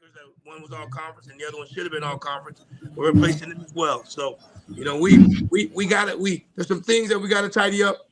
linebackers that one was all conference and the other one should have been all conference. We're replacing them as well. So, we got it. There's some things that we got to tidy up.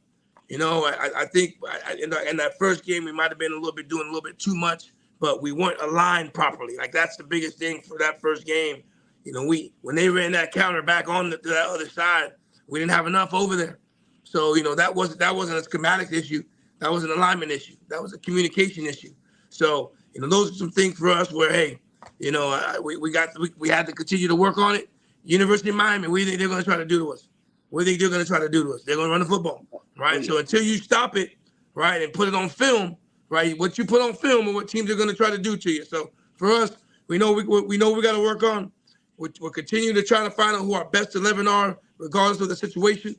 I think in that first game we might have been doing a little bit too much, but we weren't aligned properly. Like that's the biggest thing for that first game. When they ran that counter back on to that other side, we didn't have enough over there. So that wasn't a schematics issue. That was an alignment issue. That was a communication issue. So those are some things for us where we had to continue to work on it. University of Miami, what do you think they're going to try to do to us? What do you think they're going to try to do to us? They're going to run the football, right? So until you stop it, right, and put it on film, right, what you put on film and what teams are going to try to do to you. So for us, we know we got to work on. We're continuing to try to find out who our best 11 are, regardless of the situation,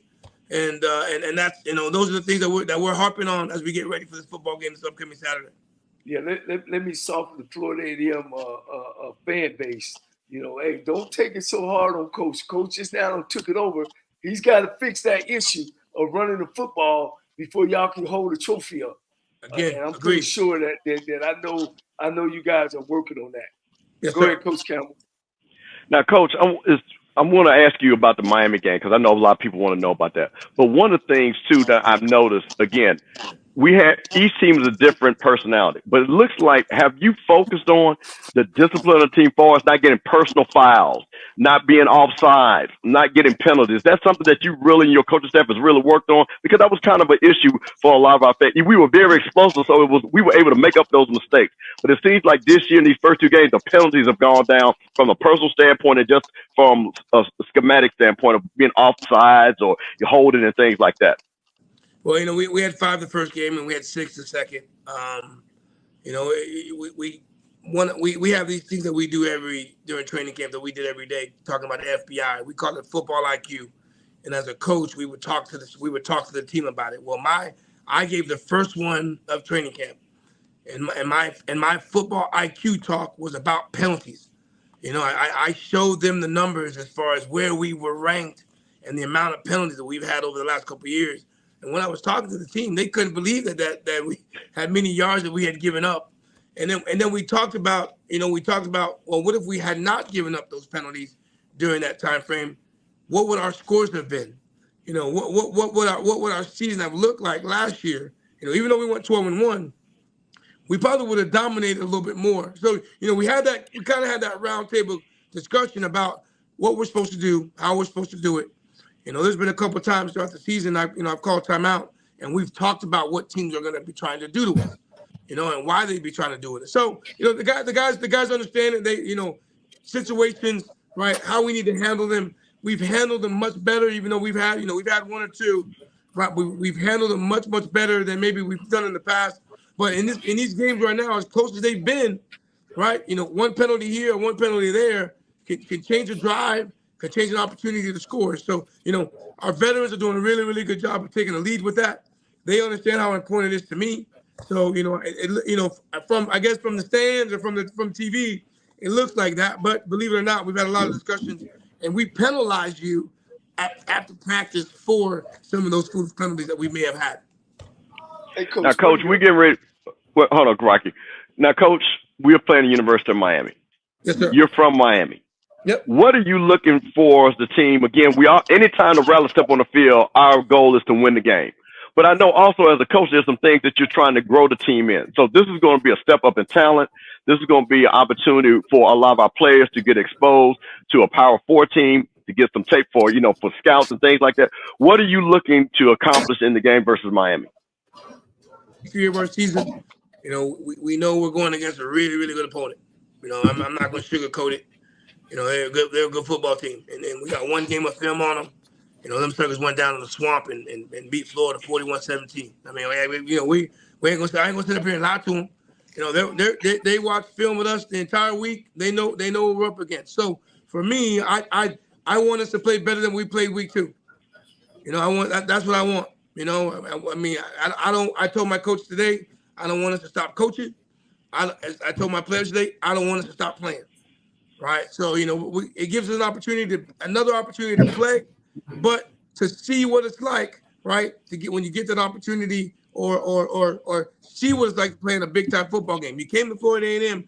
and that's those are the things that we're harping on as we get ready for this football game this upcoming Saturday. Yeah, let me soften the Florida A&M fan base. Hey, don't take it so hard on Coach. Coach just now took it over. He's got to fix that issue of running the football before y'all can hold a trophy up. Again, and I'm pretty sure that I know you guys are working on that. Yes, Go sir. ahead, Coach Campbell. Now, Coach, I want to ask you about the Miami game because I know a lot of people want to know about that. But one of the things, too, that I've noticed, again, each team is a different personality. But it looks like, have you focused on the discipline of the team for us, not getting personal fouls, not being offside, not getting penalties? That's something that you really and your coaching staff has really worked on, because that was kind of an issue for a lot of our fans. We were very explosive, so we were able to make up those mistakes. But it seems like this year in these first two games, the penalties have gone down from a personal standpoint and just from a schematic standpoint of being offsides or you're holding and things like that. Well, we had 5 the first game and we had 6 the second. We have these things that we do during training camp that we did every day, talking about the FBI. We call it football IQ. And as a coach, we would talk to the team about it. Well, I gave the first one of training camp, and my football IQ talk was about penalties. I showed them the numbers as far as where we were ranked and the amount of penalties that we've had over the last couple of years. And when I was talking to the team, they couldn't believe that we had many yards that we had given up. And then we talked about, well, what if we had not given up those penalties during that time frame? What would our scores have been? What would our season have looked like last year? Even though we went 12-1, we probably would have dominated a little bit more. So, we kind of had that round table discussion about what we're supposed to do, how we're supposed to do it. There's been a couple of times throughout the season I've called timeout, and we've talked about what teams are going to be trying to do to us, and why they'd be trying to do it. So, the guys understand that they, situations, right, how we need to handle them. We've handled them much better, even though we've had 1 or 2, right? We've handled them much, much better than maybe we've done in the past. But in these games right now, as close as they've been, right, one penalty here, one penalty there can change a drive, can change an opportunity to score. So, our veterans are doing a really, really good job of taking the lead with that. They understand how important it is to me. So, from the stands or from TV, it looks like that. But believe it or not, we've had a lot of discussions, and we penalize you after practice for some of those foolish penalties that we may have had. Hey, Coach, now, Coach, we're getting ready. Well, hold on, Rocky. Now, Coach, we're playing the University of Miami. Yes, sir. You're from Miami. Yep. What are you looking for as the team? Again, anytime the rally step on the field, our goal is to win the game. But I know also as a coach, there's some things that you're trying to grow the team in. So this is going to be a step up in talent. This is going to be an opportunity for a lot of our players to get exposed to a Power 4 team, to get some tape for scouts and things like that. What are you looking to accomplish in the game versus Miami? 3 of our season, we know we're going against a really, really good opponent. I'm not going to sugarcoat it. They're a good football team. And we got 1 game of film on them. Them suckers went down in the swamp and beat Florida 41-17. I mean, we ain't gonna I ain't gonna sit up here and lie to them. They watch film with us the entire week. They know what we're up against. So for me, I want us to play better than we played week 2. That's what I want. I told my coach today, I don't want us to stop coaching. I told my players today, I don't want us to stop playing. Right. So, it gives us another opportunity to play, but to see what it's like, right, when you get that opportunity or see what it's like playing a big time football game. You came to Florida A&M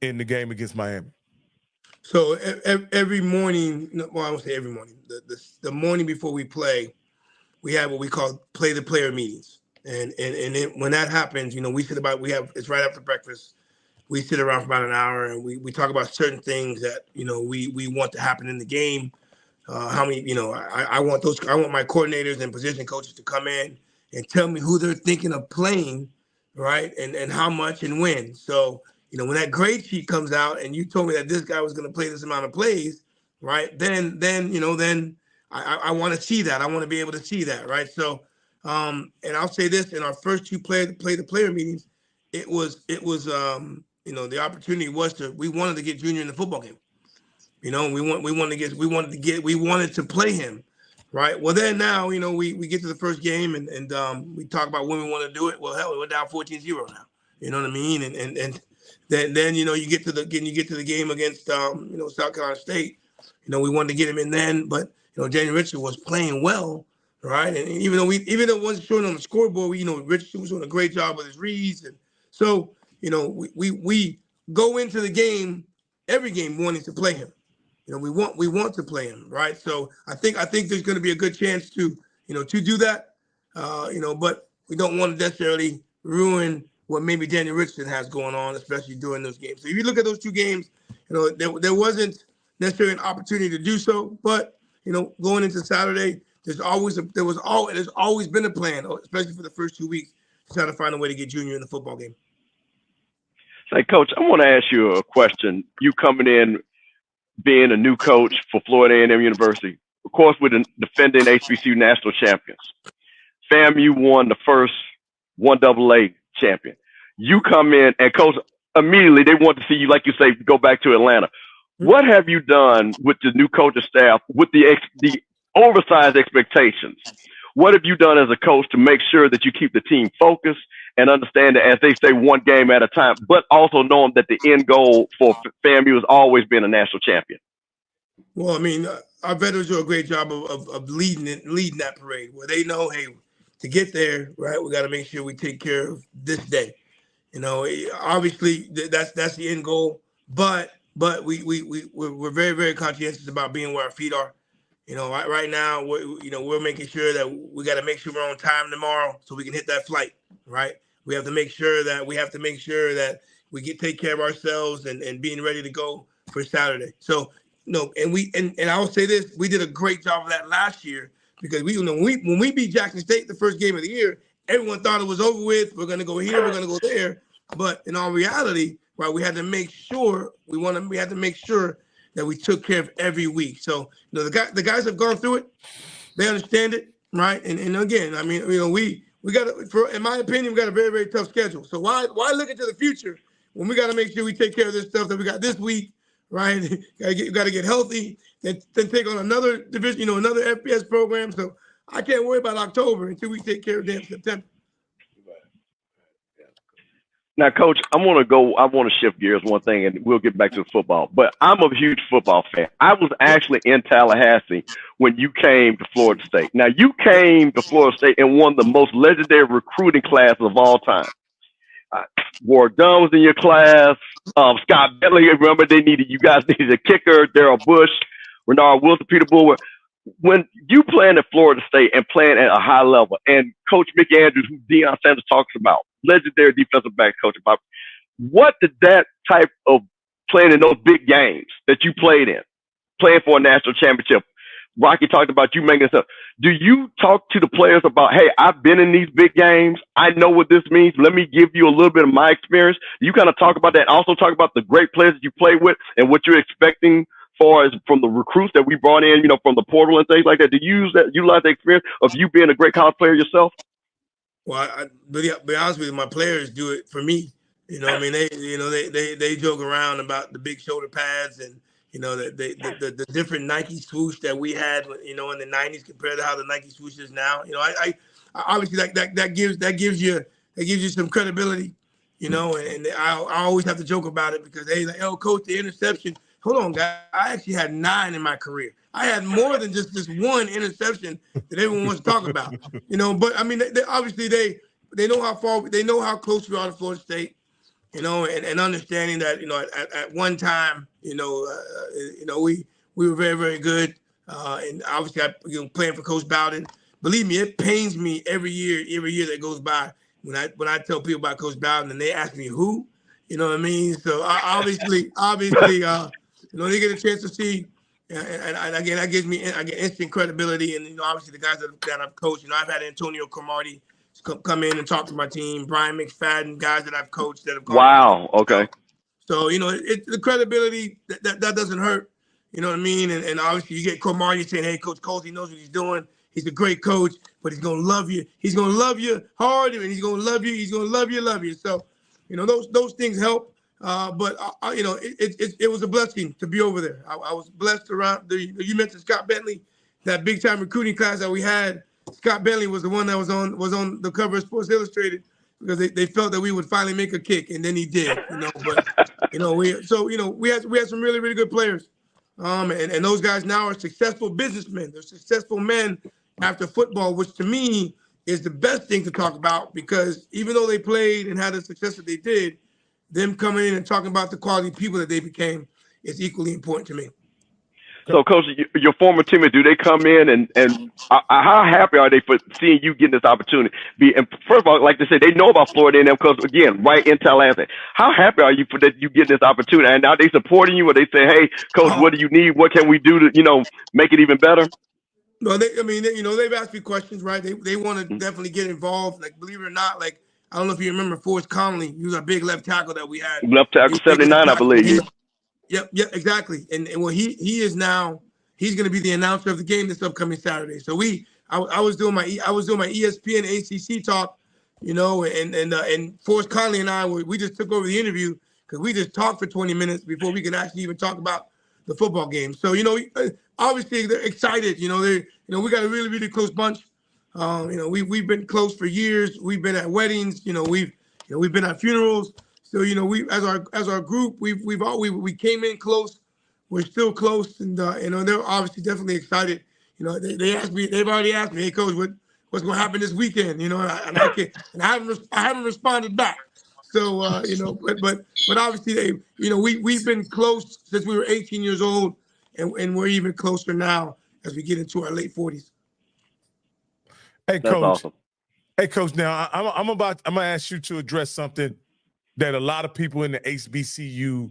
in the game against Miami? So every morning, well, I won't say every morning. The morning before we play, we have what we call play the player meetings, and when that happens, it's right after breakfast. We sit around for about an hour and we talk about certain things that we want to happen in the game. How many, I want my coordinators and position coaches to come in and tell me who they're thinking of playing, right? And how much and when. So, when that grade sheet comes out and you told me that this guy was going to play this amount of plays, right? Then I want to see that. I want to be able to see that, right? So, and I'll say this: in our first two play the player meetings, it was the opportunity was we wanted to get Junior in the football game. We wanted to play him, right? Well, then now, we get to the first game and we talk about when we want to do it. Well, hell, we're down 14-0 now. You know what I mean? And then you get to the game against South Carolina State. We wanted to get him in then, but Daniel Richardson was playing well, right? And even though it wasn't showing on the scoreboard, Richardson was doing a great job with his reads, and so we go into the game, every game, wanting to play him. We want to play him, right? So I think there's going to be a good chance to do that, but we don't want to necessarily ruin what maybe Daniel Richardson has going on, especially during those games. So if you look at those two games, there wasn't necessarily an opportunity to do so, but going into Saturday, there's always been a plan, especially for the first 2 weeks, to try to find a way to get Junior in the football game. Say, Coach, I want to ask you a question. You coming in, being a new coach for Florida A&M University, of course, with the defending HBCU national champions. FAMU won the first 1AA champion. You come in and, Coach, immediately they want to see you, like you say, go back to Atlanta. What have you done with the new coaching staff with the oversized expectations? What have you done as a coach to make sure that you keep the team focused and understand that, as they say, one game at a time, but also knowing that the end goal for FAMU has always been a national champion? Well, I mean, our veterans do a great job of leading that parade, where they know, hey, to get there, right, we got to make sure we take care of this day. Obviously that's the end goal, but we're very, very conscientious about being where our feet are. Right now, we're making sure that we got to make sure we're on time tomorrow so we can hit that flight, right? We have to make sure that we take care of ourselves and being ready to go for Saturday. So, and I will say this, we did a great job of that last year, because when we beat Jackson State the first game of the year, everyone thought it was over with. We're going to go here, we're going to go there. But in all reality, right, we had to make sure that we took care of every week. So, the guys have gone through it. They understand it, right? And again, I mean, we got in my opinion, we got a very, very tough schedule. So why look into the future when we got to make sure we take care of this stuff that we got this week, right? You got to get healthy, then take on another division, another FBS program. So I can't worry about October until we take care of them in September. Now, Coach, I want to shift gears one thing, and we'll get back to the football. But I'm a huge football fan. I was actually in Tallahassee when you came to Florida State. Now, you came to Florida State in one of the most legendary recruiting classes of all time. Ward Dunn was in your class. Scott Bentley, remember, you guys needed a kicker. Darrell Bush, Renard Wilson, Peter Bulwer. When you playing at Florida State and playing at a high level, and Coach Mickey Andrews, who Deion Sanders talks about, legendary defensive back coach, what did that type of playing in those big games that you played in, playing for a national championship? Rocky talked about you making this up. Do you talk to the players about, hey, I've been in these big games, I know what this means, let me give you a little bit of my experience? Do you kind of talk about that? Also talk about the great players that you play with and what you're expecting far as from the recruits that we brought in, from the portal and things like that? Do you utilize the experience of you being a great college player yourself? Well, be honest with you, my players do it for me. I mean, they joke around about the big shoulder pads and the different Nike swoosh that we had, in the 90s compared to how the Nike swoosh is now. I obviously that gives you some credibility, and I always have to joke about it because they like, oh, Coach, the interception. Hold on, guys. I actually had 9 in my career. I had more than just this one interception that everyone wants to talk about, But I mean, they obviously they know how close we are to Florida State. and understanding that, at one time, we were very, very good. And obviously, playing for Coach Bowden. Believe me, it pains me every year that goes by when I tell people about Coach Bowden and they ask me who, you know what I mean? So obviously, they get a chance to see, and again, that gives me instant credibility. And obviously, the guys that I've coached, I've had Antonio Cromartie come in and talk to my team, Brian McFadden, guys that I've coached that have gone. Wow. Okay. So the credibility that doesn't hurt. You know what I mean? And obviously you get Cromartie saying, hey, Coach Colzie knows what he's doing. He's a great coach, but he's going to love you. He's going to love you hard, and he's going to love you. He's going to love you. So, those things help. But it was a blessing to be over there. I was blessed around. You mentioned Scott Bentley, that big time recruiting class that we had. Scott Bentley was the one that was on the cover of Sports Illustrated because they felt that we would finally make a kick, and then he did. But we had some really, really good players. And those guys now are successful businessmen. They're successful men after football, which to me is the best thing to talk about, because even though they played and had the success that they did, them coming in and talking about the quality people that they became is equally important to me. So, Coach, your former teammates, do they come in and how happy are they for seeing you getting this opportunity? And first of all, like they say, they know about Florida A&M because, again, right in Tallahassee. How happy are you for that you get this opportunity? And now they supporting you, or they say, hey, Coach, what do you need? What can we do to, make it even better? No, they've asked me questions, right? They want to definitely get involved. Like, believe it or not, like, I don't know if you remember Forrest Conley. He was a big left tackle that we had. Left tackle 79, I believe. Yep, exactly. And he is now, he's going to be the announcer of the game this upcoming Saturday. So I was doing my ESPN ACC talk, and Forrest Conley and I we just took over the interview because we just talked for 20 minutes before we could actually even talk about the football game. So obviously they're excited. We got a really, really close bunch. We've been close for years. We've been at weddings. We've been at funerals. So we as our group we came in close. We're still close, and they're obviously definitely excited. They've already asked me, hey, Coach, what's going to happen this weekend? I haven't responded back. So but obviously we've been close since we were 18 years old, and we're even closer now as we get into our late 40s. Hey, That's Coach. Awesome. Hey, Coach. Now I'm gonna ask you to address something that a lot of people in the HBCU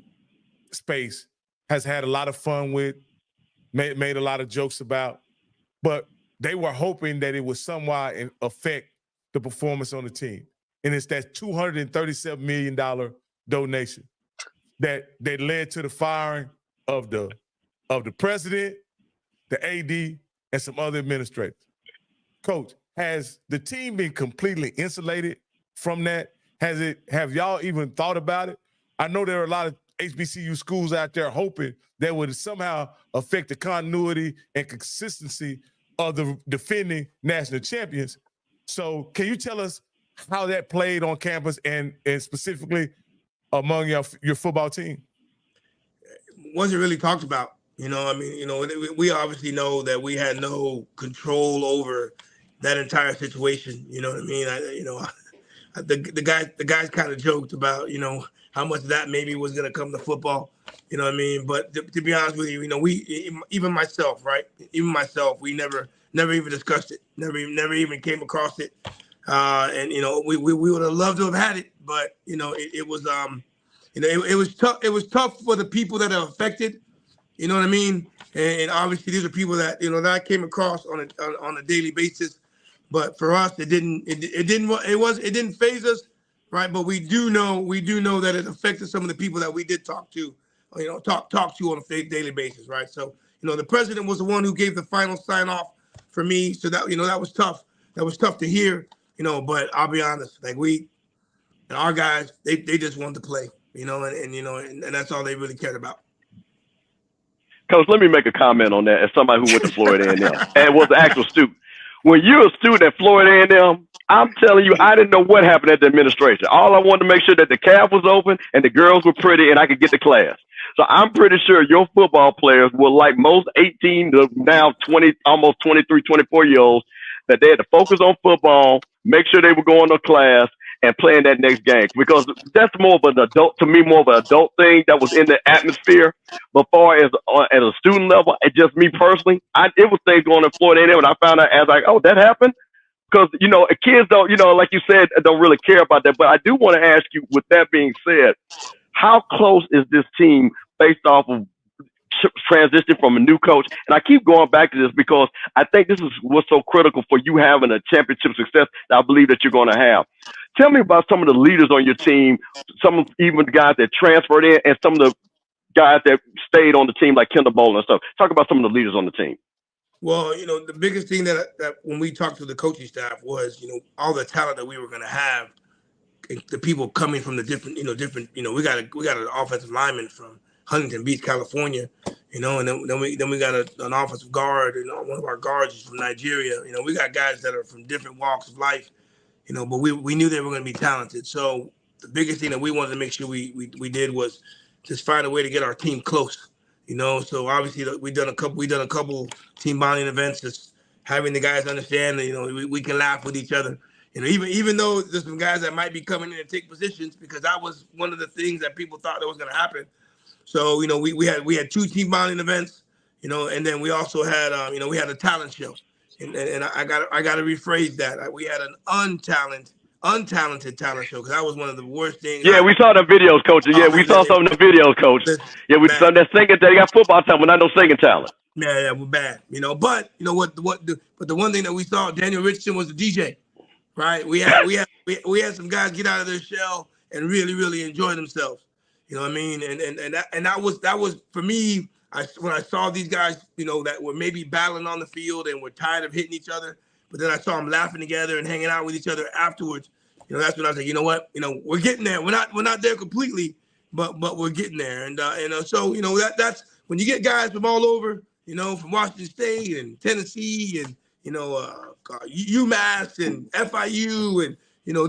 space has had a lot of fun with, made a lot of jokes about, but they were hoping that it would somewhat affect the performance on the team. And it's that $237 million donation that led to the firing of the president, the AD, and some other administrators. Coach, has the team been completely insulated from that? Have y'all even thought about it? I know there are a lot of HBCU schools out there hoping that would somehow affect the continuity and consistency of the defending national champions. So can you tell us how that played on campus and specifically among your football team? Wasn't really talked about. We obviously know that we had no control over that entire situation. You know what I mean? The guys kind of joked about, how much that maybe was going to come to football. You know what I mean? But to be honest with you, even myself, right? Even myself, we never even discussed it. Never even came across it. And we would have loved to have had it, but it was it was tough. It was tough for the people that are affected. You know what I mean? And obviously these are people that that I came across on a daily basis. But for us, it didn't faze us, right? But we do know that it affected some of the people that we did talk to, talk to on a daily basis, right? So the president was the one who gave the final sign off for me. So that that was tough. That was tough to hear, But I'll be honest, like and our guys, they just wanted to play, and that's all they really cared about. Coach, let me make a comment on that as somebody who went to Florida A&M and was an actual student. When you're a student at Florida A&M, I'm telling you, I didn't know what happened at the administration. All I wanted to make sure that the cab was open and the girls were pretty and I could get to class. So I'm pretty sure your football players were like most 18 to now 20, almost 23, 24-year-olds, that they had to focus on football, make sure they were going to class, and playing that next game, because that's more of an adult, to me, more of an adult thing that was in the atmosphere. But far as at a student level, and just me personally, it was things going in Florida A&M, and I found out as oh, that happened. Because, kids don't, like you said, don't really care about that. But I do want to ask you, with that being said, how close is this team based off of transition from a new coach? And I keep going back to this because I think this is what's so critical for you having a championship success that I believe that you're going to have. Tell me about some of the leaders on your team, even the guys that transferred in, and some of the guys that stayed on the team, like Kendall Bowling and stuff. Talk about some of the leaders on the team. Well, the biggest thing that when we talked to the coaching staff was, all the talent that we were going to have, the people coming from the different, we got an offensive lineman from Huntington Beach, California, and then we got an offensive guard, one of our guards is from Nigeria. We got guys that are from different walks of life, but we knew they were going to be talented. So the biggest thing that we wanted to make sure we did was just find a way to get our team close. So obviously we done a couple team bonding events, just having the guys understand that, we can laugh with each other. Even though there's some guys that might be coming in and take positions, because that was one of the things that people thought that was going to happen. So, we had 2 team bonding events, and then we also had, we had a talent show, and I got to rephrase that. We had an untalented talent show, because that was one of the worst things. Yeah, we saw the videos, Coach. Yeah, we saw some of the videos, Coach. Yeah, we saw that singing. They got football talent, but not no singing talent. Yeah, we're bad. But but the one thing that we saw, Daniel Richardson was the DJ, right? We had some guys get out of their shell and really, really enjoy themselves. You know what I mean? And that was for me. When I saw these guys, that were maybe battling on the field and were tired of hitting each other, but then I saw them laughing together and hanging out with each other afterwards. That's when I was like, you know what? We're getting there. We're not there completely, but we're getting there. And so that's when you get guys from all over, from Washington State and Tennessee and UMass and FIU and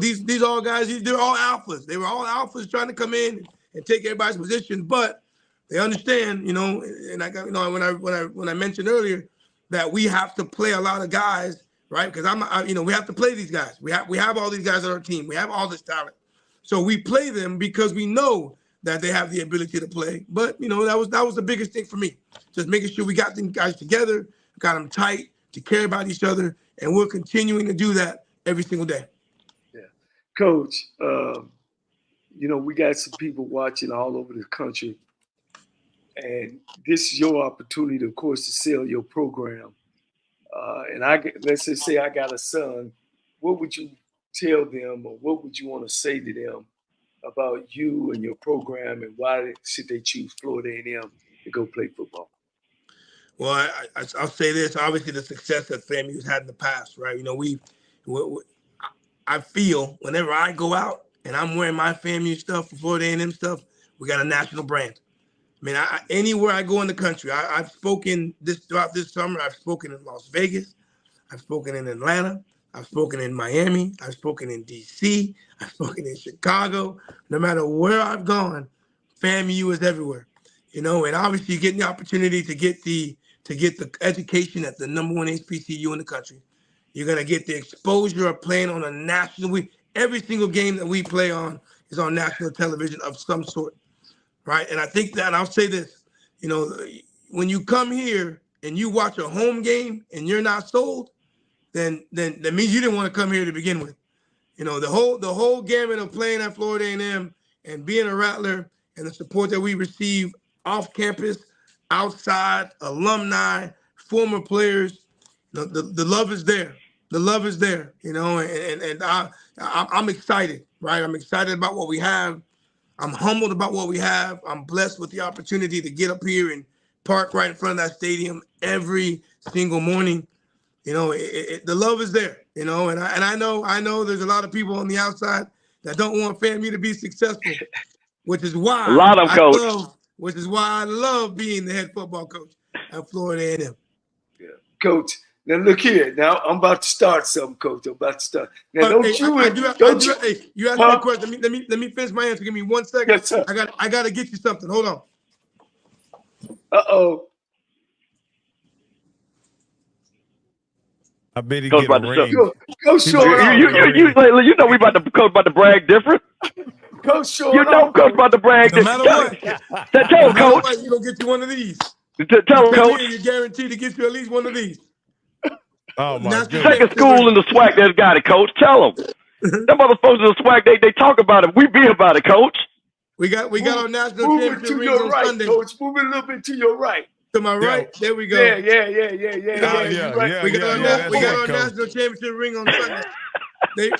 these all guys. They're all alphas. They were all alphas trying to come in and take everybody's position, but they understand, and I got, when I mentioned earlier that we have to play a lot of guys, right? Because we have to play these guys. We have all these guys on our team. We have all this talent, so we play them because we know that they have the ability to play. But that was the biggest thing for me, just making sure we got them guys together, got them tight to care about each other, and we're continuing to do that every single day. Yeah, Coach. We got some people watching all over the country, and this is your opportunity, of course, to sell your program. And let's just say I got a son. What would you tell them, or what would you want to say to them about you and your program, and why should they choose Florida A&M to go play football? Well, I'll say this. Obviously, the success that FAMU has had in the past, right? I feel whenever I go out and I'm wearing my FAMU stuff, Florida A&M stuff, we got a national brand. I mean, anywhere I go in the country, I've spoken throughout this summer. I've spoken in Las Vegas. I've spoken in Atlanta. I've spoken in Miami. I've spoken in DC. I've spoken in Chicago. No matter where I've gone, FAMU is everywhere. And obviously you're getting the opportunity to get the education at the #1 HBCU in the country. You're gonna get the exposure of playing on a national. Every single game that we play on is on national television of some sort, right? And I think that I'll say this, when you come here and you watch a home game and you're not sold, then that means you didn't want to come here to begin with. The whole gamut of playing at Florida A&M and being a Rattler and the support that we receive off campus, outside, alumni, former players, the love is there. The love is there, and I'm excited, right? I'm excited about what we have. I'm humbled about what we have. I'm blessed with the opportunity to get up here and park right in front of that stadium every single morning. The love is there, and I know there's a lot of people on the outside that don't want FAMU to be successful, which is why I love being the head football coach at Florida A&M. Yeah, Coach. Now look here. Now I'm about to start something, Coach. I'm about to start. Now you asked me a question. Let me finish my answer. Give me 1 second. Yes, sir. I gotta get you something. Hold on. Uh-oh. I bet he Coach get a about to ring. Go show it off. You know we about to coach about to brag different. Go show You it know off. coach about to brag. No matter what, Tell no him, matter coach. what, you're gonna get you one of these. Tell him, Come coach. here, you're guaranteed to get you at least one of these. Oh my National goodness. Second school in the SWAC that's got it, coach. Tell them. Them other folks in the SWAC, they talk about it. We be about it, coach. We got our national Move it championship to rings your on right, Sunday. coach. Move it a little bit to your right. To my right, there we go. Yeah. Yeah, You're right. We got our that's it, Coach. national championship ring on Sunday.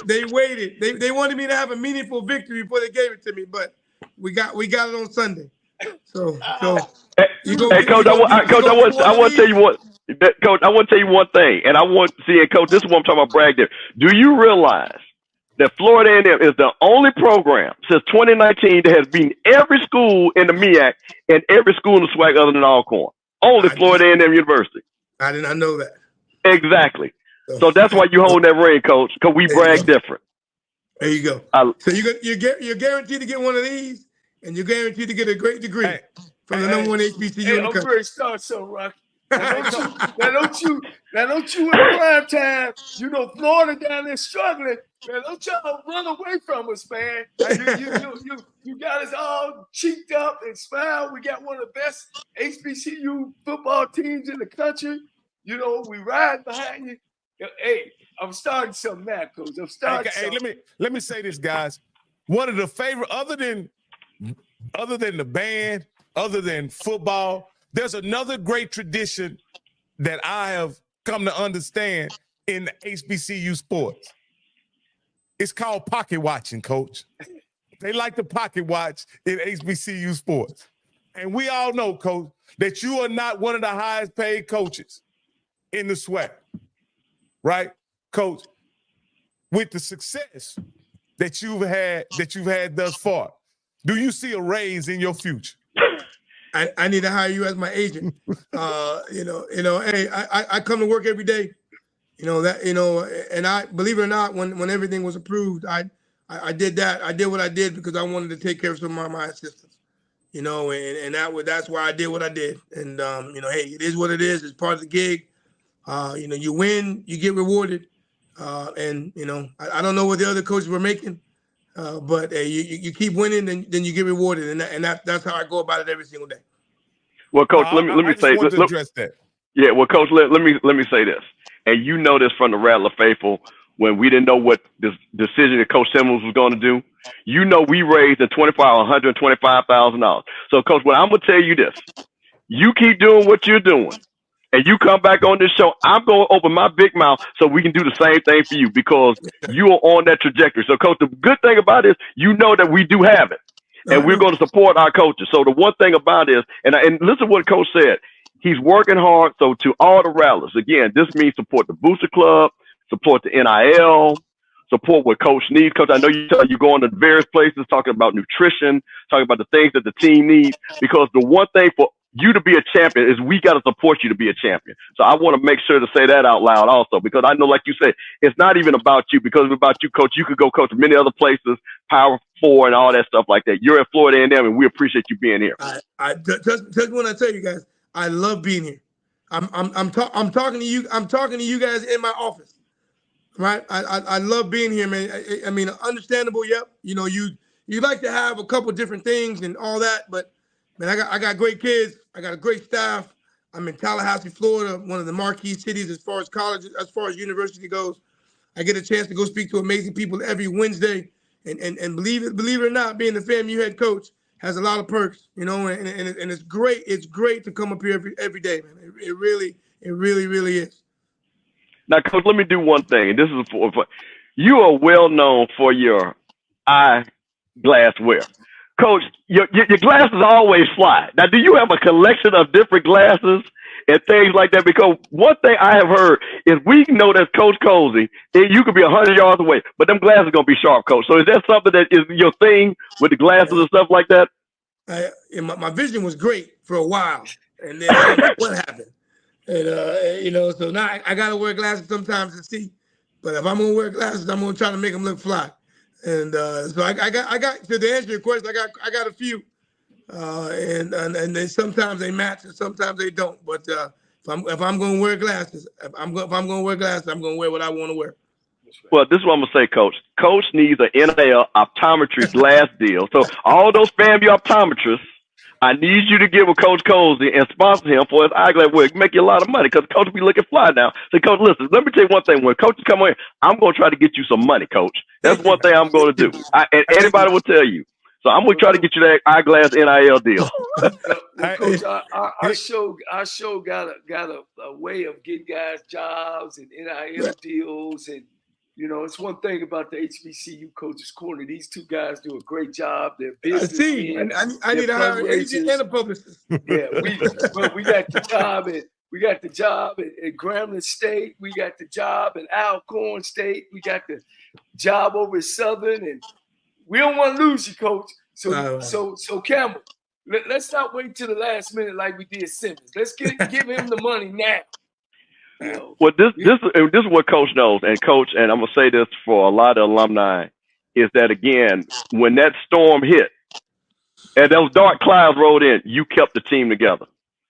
They waited. They wanted me to have a meaningful victory before they gave it to me, but we got it on Sunday. So Coach, I want to tell you what. Coach, I want to tell you one thing, and I want to see it, Coach. This is what I'm talking about, brag there. Do you realize that Florida A&M is the only program since 2019 that has beaten every school in the MEAC and every school in the SWAC other than Alcorn? Only Florida A&M University. I did not know that. Exactly. So that's why you hold that ring, Coach, because we brag different. There you go. So you're guaranteed to get one of these, and you're guaranteed to get a great degree from the number one HBCU in the country. I'm ready to start something, Rocky. Now don't you in prime time, you know, Florida down there struggling. Man, don't y'all run away from us, man. You got us all cheeked up and smile. We got one of the best HBCU football teams in the country. You know, we ride behind you. Hey, I'm starting something now, Coach. I'm starting something. Let me say this, guys. One of the favorite, other than the band, other than football, there's another great tradition that I have come to understand in the HBCU sports. It's called pocket watching, Coach. They like to pocket watch in HBCU sports. And we all know, Coach, that you are not one of the highest paid coaches in the SWAC, right? Coach, with the success that you've had thus far, do you see a raise in your future? I need to hire you as my agent. Hey, I come to work every day. And I believe it or not, when everything was approved, I did that. I did what I did because I wanted to take care of some of my assistants. That's why I did what I did. And hey, it is what it is. It's part of the gig. You win, you get rewarded. I don't know what the other coaches were making. But you keep winning, then you get rewarded, and that's how I go about it every single day. Well, Coach, let me say. Address that. Yeah, well, Coach, let me say this, and you know this from the Rattler Faithful when we didn't know what this decision that Coach Simmons was going to do. You know, we raised the $125,000. So, Coach, what I'm gonna tell you this: you keep doing what you're doing. And you come back on this show, I'm going to open my big mouth so we can do the same thing for you because you are on that trajectory. So, Coach, the good thing about it is you know that we do have it, and we're going to support our coaches. So the one thing about it is, and listen to what Coach said, he's working hard. So to all the Rattlers, again, this means support the Booster Club, support the NIL, support what Coach needs. Coach, I know you're going to various places talking about nutrition, talking about the things that the team needs, because the one thing for you to be a champion is we got to support you to be a champion. So I want to make sure to say that out loud also, because I know, like you said, it's not even about you, because it's about you, Coach. You could go coach many other places, Power 4 and all that stuff like that. You're at Florida A&M, and we appreciate you being here. Just when I tell you guys, I love being here. I'm talking to you. I'm talking to you guys in my office, right? I love being here, man. I mean, understandable. Yep. You like to have a couple different things and all that, but man, I got great kids. I got a great staff. I'm in Tallahassee, Florida, one of the marquee cities as far as college, as far as university goes. I get a chance to go speak to amazing people every Wednesday, and believe it or not, being the FAMU head coach has a lot of perks, and it's great. It's great to come up here every day, man. It really is. Now, Coach, let me do one thing. This is for you are well known for your eyeglass wear. Coach, your glasses always fly. Now, do you have a collection of different glasses and things like that? Because one thing I have heard is we know that Coach Colzie, you could be 100 yards away, but them glasses are going to be sharp, Coach. So is that something that is your thing with the glasses and stuff like that? My vision was great for a while, and then I don't know what happened. And, so now I got to wear glasses sometimes to see. But if I'm going to wear glasses, I'm going to try to make them look fly. And so I got to answer your question, I got a few, and then sometimes they match and sometimes they don't. But If I'm going to wear glasses, I'm going to wear glasses, I'm going to wear what I want to wear. Well, this is what I'm going to say, Coach. Coach needs an NIL optometry glass deal. So all those FAMU optometrists, I need you to give a Coach Colzie and sponsor him for his eyeglass work. Make you a lot of money because Coach be looking fly now. So, Coach, listen, let me tell you one thing. When coaches come in, I'm going to try to get you some money, Coach. That's one thing I'm going to do. And anybody will tell you. So I'm going to try to get you that eyeglass NIL deal. Coach, our show got a way of getting guys jobs and NIL deals, and you know, it's one thing about the HBCU Coaches Corner. These two guys do a great job. Their business. I need to hire an agent and a publicist. Yeah, we got the job at Grambling State. We got the job at Alcorn State. We got the job over at Southern, and we don't want to lose you, Coach. So Campbell, let's not wait till the last minute like we did Simmons. Let's give him the money now. You know? Well, this is what Coach knows, and Coach, and I'm gonna say this for a lot of alumni, is that again, when that storm hit and those dark clouds rolled in, you kept the team together.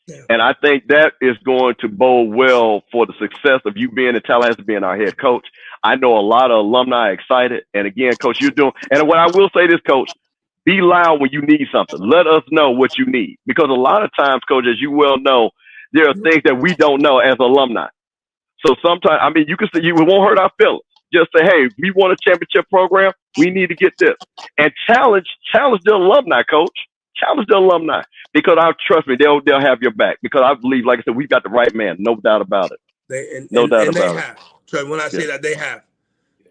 Yeah. And I think that is going to bode well for the success of you being in Tallahassee, being our head coach. I know a lot of alumni excited. And again, Coach, you're doing, and what I will say this, Coach, be loud when you need something. Let us know what you need. Because a lot of times, Coach, as you well know, there are things that we don't know as alumni. So sometimes, I mean, you can say, it won't hurt our feelings. Just say, hey, we want a championship program. We need to get this. And challenge the alumni, Coach. Challenge the alumni. Because trust me, they'll have your back. Because I believe, like I said, we've got the right man. No doubt about it. No doubt about it. So when I say that, they have.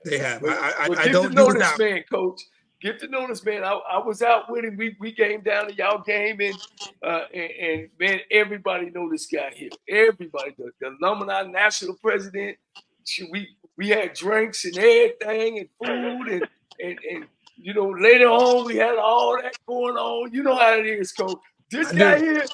They have. I don't know this man, Coach. Get to know this man. I was out with him. We came down to y'all game, and man, everybody know this guy here. Everybody, the alumni national president. We had drinks and everything and food and you know, later on we had all that going on. You know how it is, Coach. This guy here,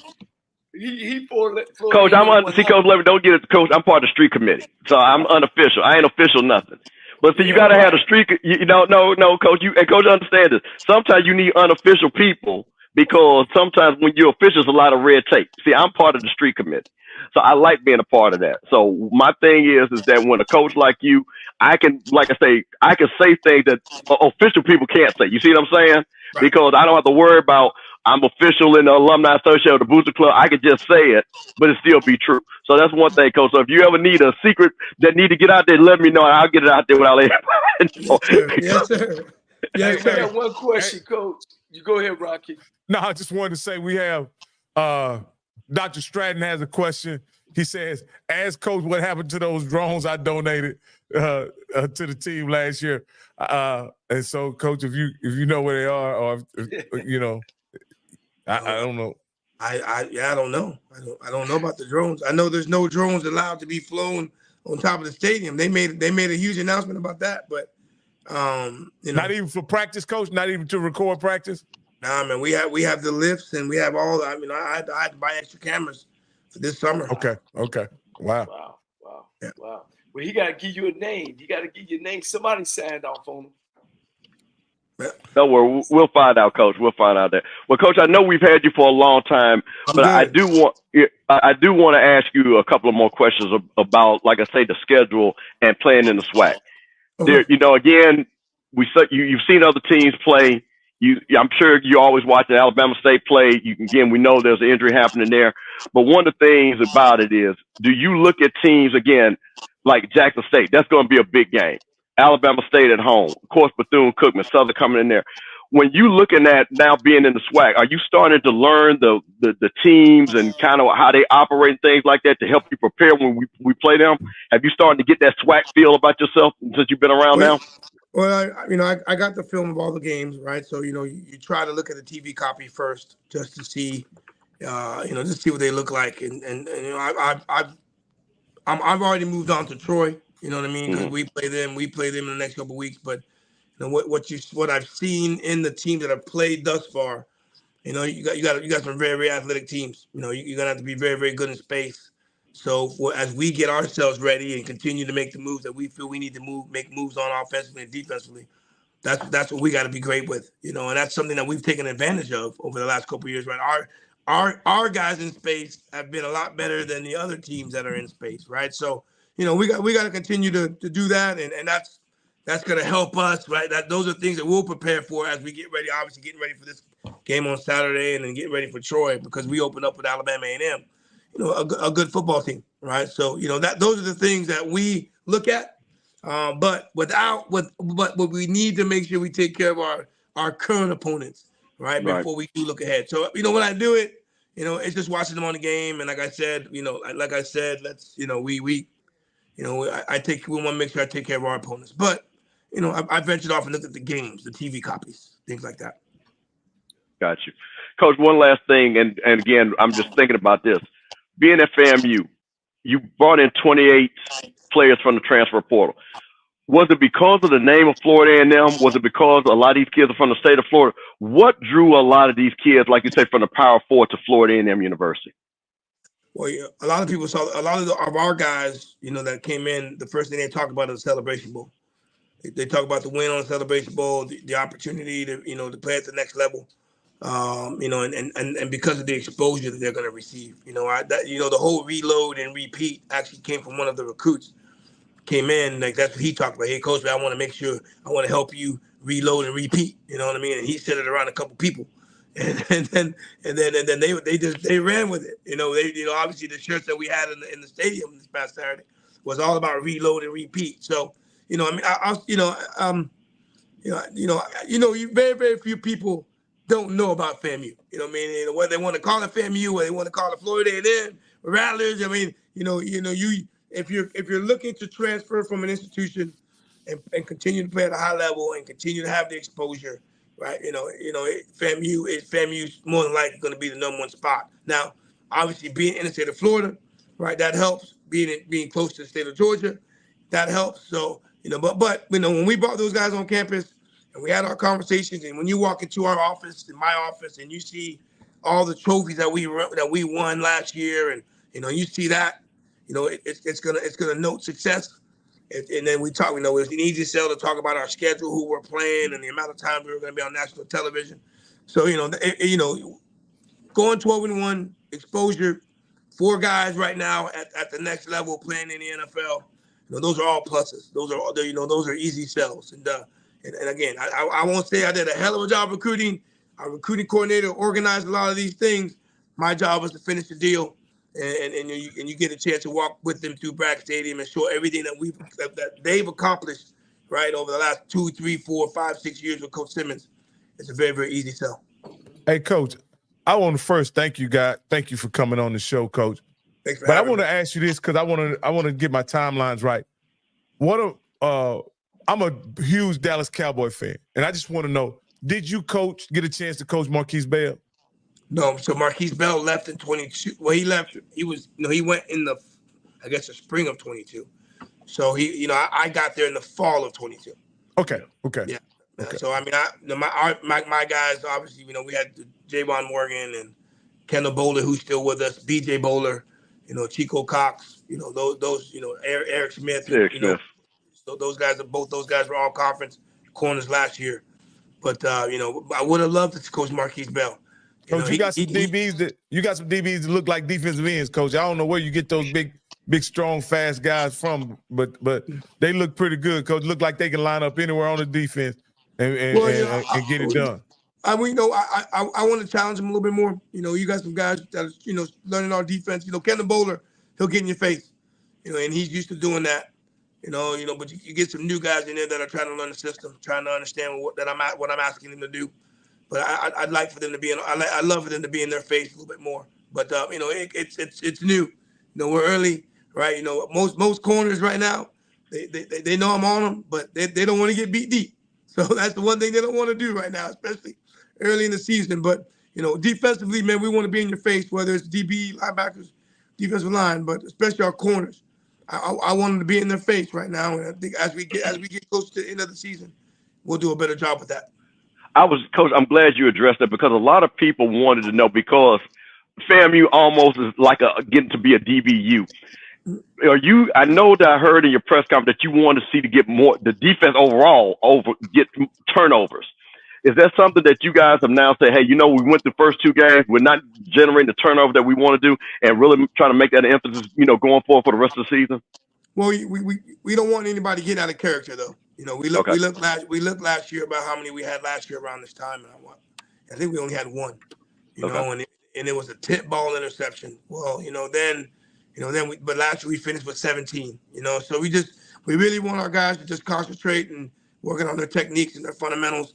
he for Coach. Coach Levy, don't get it, Coach. I'm part of the street committee, so I'm unofficial. I ain't official nothing. But see, you got to have a street. No, Coach. Coach, understand this. Sometimes you need unofficial people because sometimes when you're official, there's a lot of red tape. See, I'm part of the street committee, so I like being a part of that. So my thing is that when a coach like you, I can say things that official people can't say. You see what I'm saying? Right. Because I don't have to worry about I'm official in the Alumni Association or the Booster Club. I can just say it, but it still be true. So that's one thing, Coach. So if you ever need a secret that need to get out there, let me know, and I'll get it out there without letting know. Yes, sir. Yes, sir. I got one question, Coach. You go ahead, Rocky. No, I just wanted to say we have Dr. Stratton has a question. He says, ask Coach what happened to those drones I donated to the team last year. And so, Coach, if you know where they are, or if, you know, I don't know. I don't know. I don't know about the drones. I know there's no drones allowed to be flown on top of the stadium. They made a huge announcement about that, but you know, not even for practice, Coach. Not even to record practice. Nah, man. We have the lifts and we have all. I mean, I had to buy extra cameras for this summer. Okay. Wow. Yeah. Wow. Well, he got to give you a name. You got to give your name. Somebody signed off on him. Don't worry, we'll find out, Coach. We'll find out that. Well, Coach, I know we've had you for a long time, but I do want to ask you a couple of more questions about, like I say, the schedule and playing in the SWAC. Okay. There, you know, again, you've seen other teams play. I'm sure you always watch the Alabama State play. We know there's an injury happening there, but one of the things about it is, do you look at teams again like Jackson State? That's going to be a big game. Alabama State at home, of course, Bethune-Cookman, Southern coming in there. When you looking at now being in the SWAC, are you starting to learn the teams and kind of how they operate and things like that to help you prepare when we play them? Have you started to get that SWAC feel about yourself since you've been around now? Well, I got the film of all the games, right? So, you know, you try to look at the TV copy first just to see, just see what they look like. And you know, I've already moved on to Troy. You know what I mean? Because we play them in the next couple of weeks. But you know what I've seen in the teams that have played thus far, you know, you got some very, very athletic teams. You know, you're gonna have to be very, very good in space. So as we get ourselves ready and continue to make the moves that we feel we need to make moves on offensively and defensively, that's what we got to be great with. You know, and that's something that we've taken advantage of over the last couple of years. Right? our guys in space have been a lot better than the other teams that are in space, right? So, we got to continue to do that, and that's going to help us, right? Those are things that we'll prepare for as we get ready. Obviously, getting ready for this game on Saturday, and then getting ready for Troy, because we open up with Alabama A&M, a good football team, right? So, those are the things that we look at, but what we need to make sure we take care of our current opponents, right? Before we do look ahead. So, when I do it, it's just watching them on the game, and like I said, let's, we want to make sure I take care of our opponents, but. I ventured off and looked at the games, the TV copies, things like that. Got you. Coach, one last thing, and again, I'm just thinking about this. Being at FAMU, you brought in 28 players from the transfer portal. Was it because of the name of Florida A&M? Was it because a lot of these kids are from the state of Florida? What drew a lot of these kids, like you say, from the Power Four to Florida A&M University? Well, a lot of people saw a lot of our guys, that came in. The first thing they talked about is the Celebration Bowl. They talk about the win on the Celebration Bowl, the opportunity to to play at the next level, and because of the exposure that they're going to receive, the whole reload and repeat actually came from one of the recruits. Came in, like, that's what he talked about. Hey, Coach, I want to make sure, I want to help you reload and repeat. You know what I mean? And he said it around a couple people, and then they ran with it. Obviously the shirts that we had in the stadium this past Saturday was all about reload and repeat. So. Very, very few people don't know about FAMU. Whether they want to call it FAMU, or they want to call it Florida A&M, Rattlers. If you're looking to transfer from an institution and continue to play at a high level and continue to have the exposure, right? FAMU's more than likely going to be the #1 spot. Now, obviously, being in the state of Florida, right, that helps. Being close to the state of Georgia, that helps. So. But when we brought those guys on campus and we had our conversations, and when you walk into our office, in my office, and you see all the trophies that we won last year, and you see that, it's gonna note success. And then we talk, it was an easy sell to talk about our schedule, who we're playing, and the amount of time we were going to be on national television. So going 12-1, exposure, 4 guys right now at the next level playing in the NFL. Those are all pluses. Those are easy sells. And again, I won't say I did a hell of a job recruiting. Our recruiting coordinator organized a lot of these things. My job was to finish the deal, and you get a chance to walk with them through Bragg Stadium and show everything that they've accomplished, right, over the last 2, 3, 4, 5, 6 years with Coach Simmons. It's a very, very easy sell. Hey, Coach, I want to first thank you, guys. Thank you for coming on the show, Coach. But I want to ask you this, because I want to get my timelines right. I'm a huge Dallas Cowboy fan, and I just want to know: did you get a chance to coach Marquise Bell? No. So Marquise Bell left in 22. Well, he left. He went in the spring of 22. So I got there in the fall of 22. Okay. Yeah. Okay. So my guys, obviously, we had Javon Morgan and Kendall Bowler, who's still with us, BJ Bowler. Chico Cox, those, Eric Smith, those guys were all conference corners last year. But I would have loved to coach Marquise Bell. Coach, you got some DBs that look like defensive ends, Coach. I don't know where you get those big, strong, fast guys from, but they look pretty good, Coach. Look like they can line up anywhere on the defense and get it done. I want to challenge him a little bit more. You got some guys that are, learning our defense. Kendall Bowler, he'll get in your face, and he's used to doing that. But you get some new guys in there that are trying to learn the system, trying to understand what I'm asking them to do. But I'd like for them to be I'd love for them to be in their face a little bit more. But it's new. We're early, right? Most corners right now, they know I'm on them, but they don't want to get beat deep. So that's the one thing they don't want to do right now, especially early in the season. But defensively, man, we want to be in your face, whether it's DB, linebackers, defensive line, but especially our corners. I want them to be in their face right now, and I think as we get close to the end of the season, we'll do a better job with that. Coach, I'm glad you addressed that, because a lot of people wanted to know, because FAMU almost is like getting to be a DBU. I know that I heard in your press conference that you want to see to get more the defense overall get turnovers. Is that something that you guys have now said, hey, we went the first 2 games, we're not generating the turnover that we want to do, and really trying to make that an emphasis, going forward for the rest of the season? Well, we don't want anybody to get out of character, though. We looked last year about how many we had last year around this time, and I think we only had 1. And it was a tip ball interception. Well, but last year we finished with 17. So we really want our guys to just concentrate and working on their techniques and their fundamentals,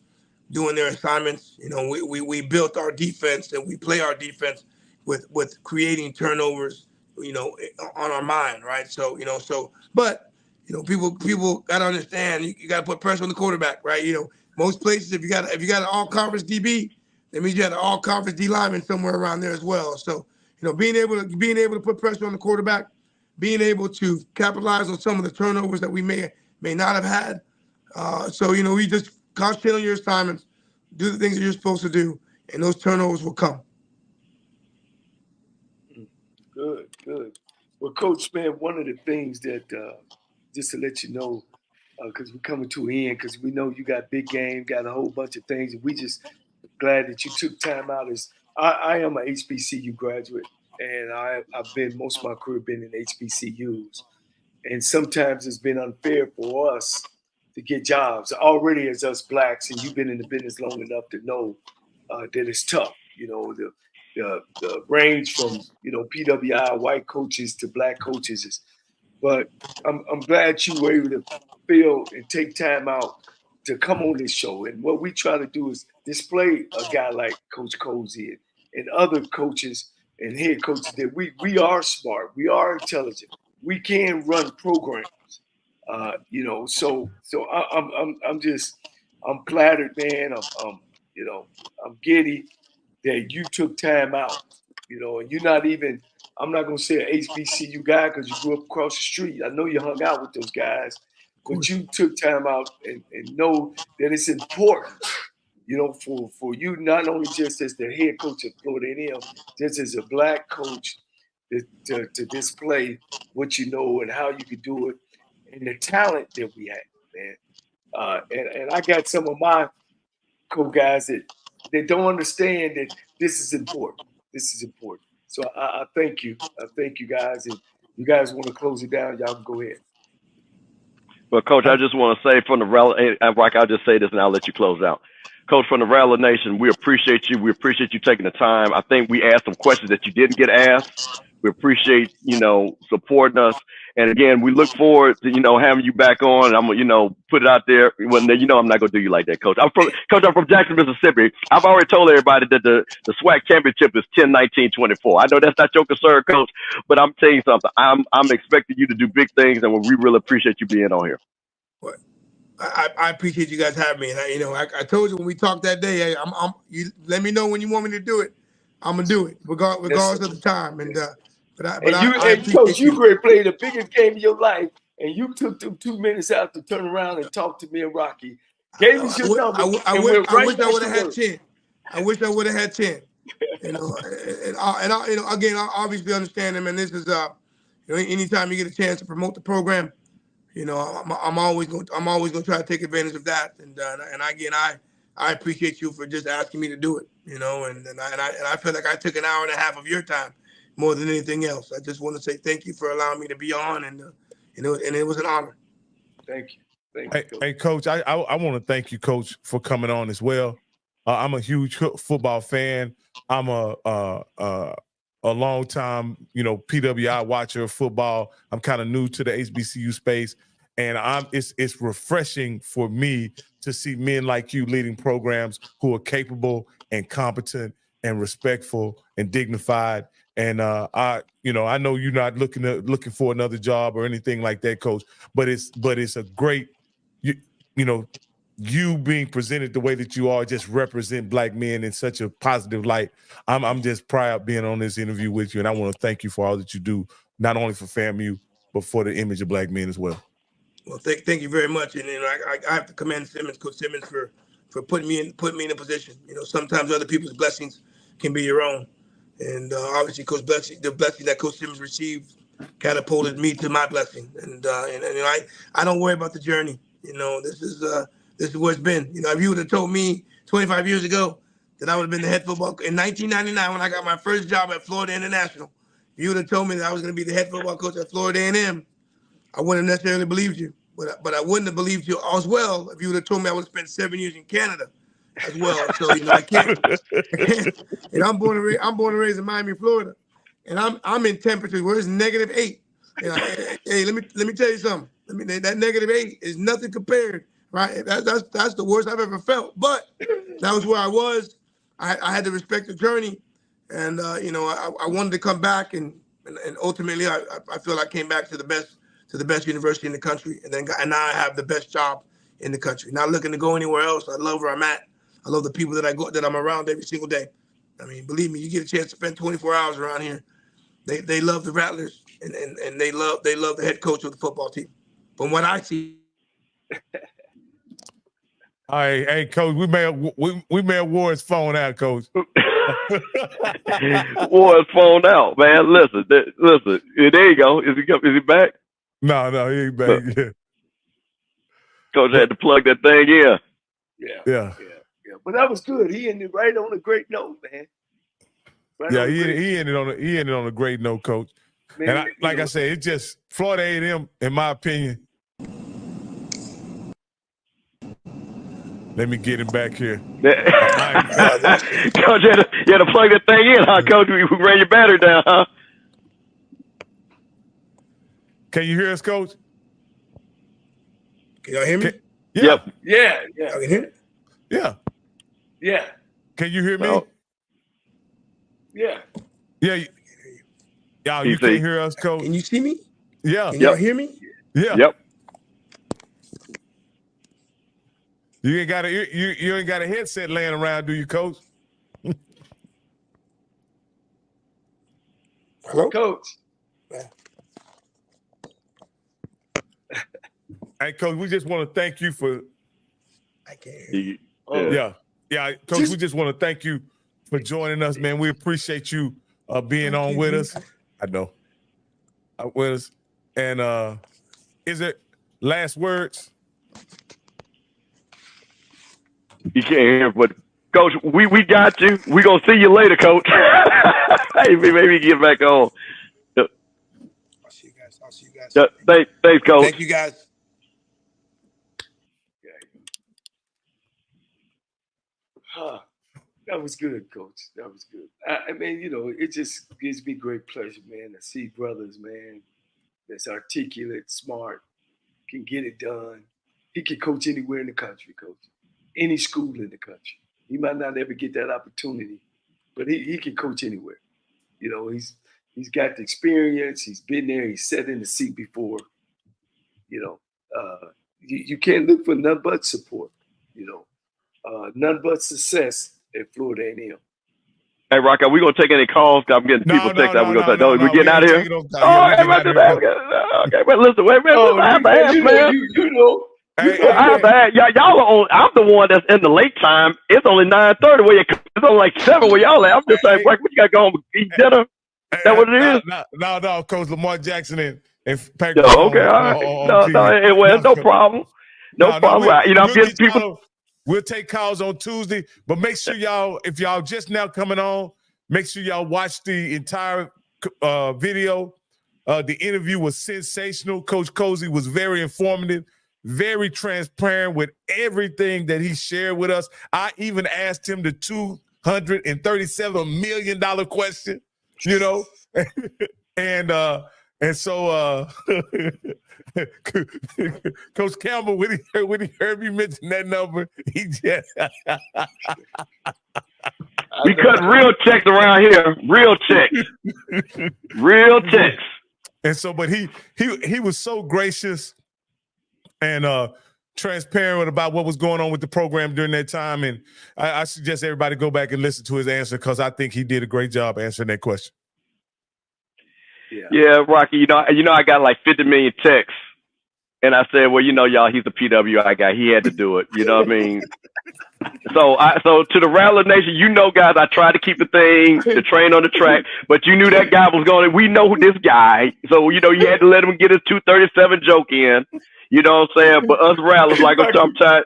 doing their assignments. We built our defense and we play our defense with creating turnovers, on our mind, right? But people got to understand you got to put pressure on the quarterback, right? Most places if you got an all-conference DB, that means you had an all-conference D lineman somewhere around there as well. So being able to put pressure on the quarterback, being able to capitalize on some of the turnovers that we may not have had. We just concentrate on your assignments, do the things that you're supposed to do, and those turnovers will come. Good. Well, Coach, man, one of the things that, just to let you know, because we're coming to an end, because we know you got big game, got a whole bunch of things, and we just glad that you took time out. I am an HBCU graduate, and I've been most of my career been in HBCUs, and sometimes it's been unfair for us to get jobs already as us blacks, and you've been in the business long enough to know that it's tough. The range from PWI white coaches to black coaches but I'm glad you were able to feel and take time out to come on this show. And what we try to do is display a guy like Coach Colzie and other coaches and head coaches that we are smart, we are intelligent, we can run programs. So I'm flattered, man. I'm giddy that you took time out, and you're not even, I'm not going to say an HBCU guy because you grew up across the street. I know you hung out with those guys, but you took time out and know that it's important, for you, not only just as the head coach at Florida A&M, just as a black coach to display what you know and how you could do it and the talent that we have, man. And I got some of my co-guys that don't understand that this is important. This is important. So I thank you. I thank you guys. And you guys want to close it down, y'all can go ahead. Well, Coach, I just want to say from I'll just say this and I'll let you close out. Coach, from the Rattler Nation, we appreciate you. We appreciate you taking the time. I think we asked some questions that you didn't get asked. We appreciate, supporting us. And again, we look forward to, having you back on. I'm gonna, put it out there. Well, I'm not gonna do you like that, Coach. I'm from Jackson, Mississippi. I've already told everybody that the SWAC championship is 10-19-24. I know that's not your concern, Coach, but I'm telling you something. I'm expecting you to do big things, and we really appreciate you being on here. What? I appreciate you guys having me. And I told you when we talked that day, you let me know when you want me to do it. I'm gonna do it, regardless of the time. And Coach, you played the biggest game of your life, and you took them 2 minutes out to turn around and talk to me and Rocky. Gave us your number. I wish I would have had 10. I wish I would have had 10. Again, I obviously understand them, and this is anytime you get a chance to promote the program, I'm always going to try to take advantage of that. And again, I appreciate you for just asking me to do it. And I feel like I took an hour and a half of your time more than anything else. I just want to say thank you for allowing me to be on, and it was an honor. Thank you. Hey, Coach, I want to thank you, Coach, for coming on as well. I'm a huge football fan. I'm a long time, PWI watcher of football. I'm kind of new to the HBCU space, and it's refreshing for me to see men like you leading programs who are capable and competent and respectful and dignified. And I know you're not looking for another job or anything like that, Coach. But it's a great, you being presented the way that you are just represent black men in such a positive light. I'm just proud being on this interview with you, and I want to thank you for all that you do, not only for FAMU but for the image of black men as well. Well, thank you very much, and I have to commend Coach Simmons, for putting me in a position. Sometimes other people's blessings can be your own, and obviously, the blessing that Coach Simmons received catapulted me to my blessing, and I don't worry about the journey. This is where it's been. If you would have told me 25 years ago, that I would have been the head football in 1999 when I got my first job at Florida International. If you would have told me that I was going to be the head football coach at Florida A&M, I wouldn't have necessarily believed you. But I wouldn't have believed you as well if you would have told me I would have spent 7 years in Canada as well. So I can't. And I'm born and raised in Miami, Florida, and I'm in temperatures where it's -8. Hey, let me tell you something. That -8 is nothing compared, right? That's the worst I've ever felt. But that was where I was. I had to respect the journey, and I wanted to come back, and ultimately I feel I came back to the best university in the country, and now I have the best job in the country. Not looking to go anywhere else. I love where I'm at. I love the people that I'm around every single day. I mean, believe me, you get a chance to spend 24 hours around here. They love the Rattlers, and they love the head coach of the football team. From what I see. All right, hey, Coach, we may have wore his phone out, Coach. Wore his phone out, man. Listen. There you go. Is he back? No, he ain't back. Yeah. Coach had to plug that thing in. Yeah. But that was good. He ended right on a great note, man. He ended on a great note, Coach. Man, and like I said, it's just Florida A&M, in my opinion. Let me get him back here. Coach, you had to plug that thing in, huh, Coach? We ran your battery down, huh? Can you hear us, Coach? Can y'all hear me? Yep. Yeah. Y'all can hear it? Yeah. Can you hear me? Well, yeah. Y'all, you can't hear us, Coach? Can you see me? Yeah. Can y'all hear me? Yeah. Yep. You ain't got a headset laying around, do you, Coach? Hello, Coach. Hey, Coach, we just want to thank you for. I can't hear you. Yeah, Coach. We just want to thank you for joining us, man. We appreciate you being on with us. I know, with us. And is it last words? You can't hear, but Coach, we got you. We gonna see you later, Coach. Hey, maybe get back on. I'll see you guys. Thanks, Coach. Thank you, guys. That was good, Coach. That was good. I mean, it just gives me great pleasure, man, to see brothers, man, that's articulate, smart, can get it done. He can coach anywhere in the country, Coach. Any school in the country. He might not ever get that opportunity, but he can coach anywhere. He's got the experience. He's been there. He's sat in the seat before. You can't look for none but support. None but success at Florida A&M. Hey, Rock, are we gonna take any calls? I'm getting people text that we're gonna say, we're getting out of here. Okay, but listen, wait a minute. I have to ask, man. I have to ask. Y'all are on. I'm the one that's in the late time. It's only 9:30 where it's only like 7 where y'all at. I'm just saying, what you got going? Eat dinner? Is that what it is? No, Coach Lamar Jackson and Patrick. Okay, all right. No problem. No problem. I'm getting people. We'll take calls on Tuesday, but make sure y'all, if y'all just now coming on, make sure y'all watch the entire video. The interview was sensational. Coach Colzie was very informative, very transparent with everything that he shared with us. I even asked him the $237 million question, and so Coach Campbell, when he heard me mention that number, he just we cut real checks around here. Real checks. And so, but he was so gracious and transparent about what was going on with the program during that time. And I suggest everybody go back and listen to his answer, because I think he did a great job answering that question. Yeah, Rocky, I got like 50 million texts. And I said, well, y'all, he's a PWI guy. He had to do it. You know what I mean? So to the Rattler Nation, guys, I tried to keep the train on the track, but you knew that guy was going. We know who this guy. So, you had to let him get his 237 joke in. You know what I'm saying? But us Rattlers, like I'm tired.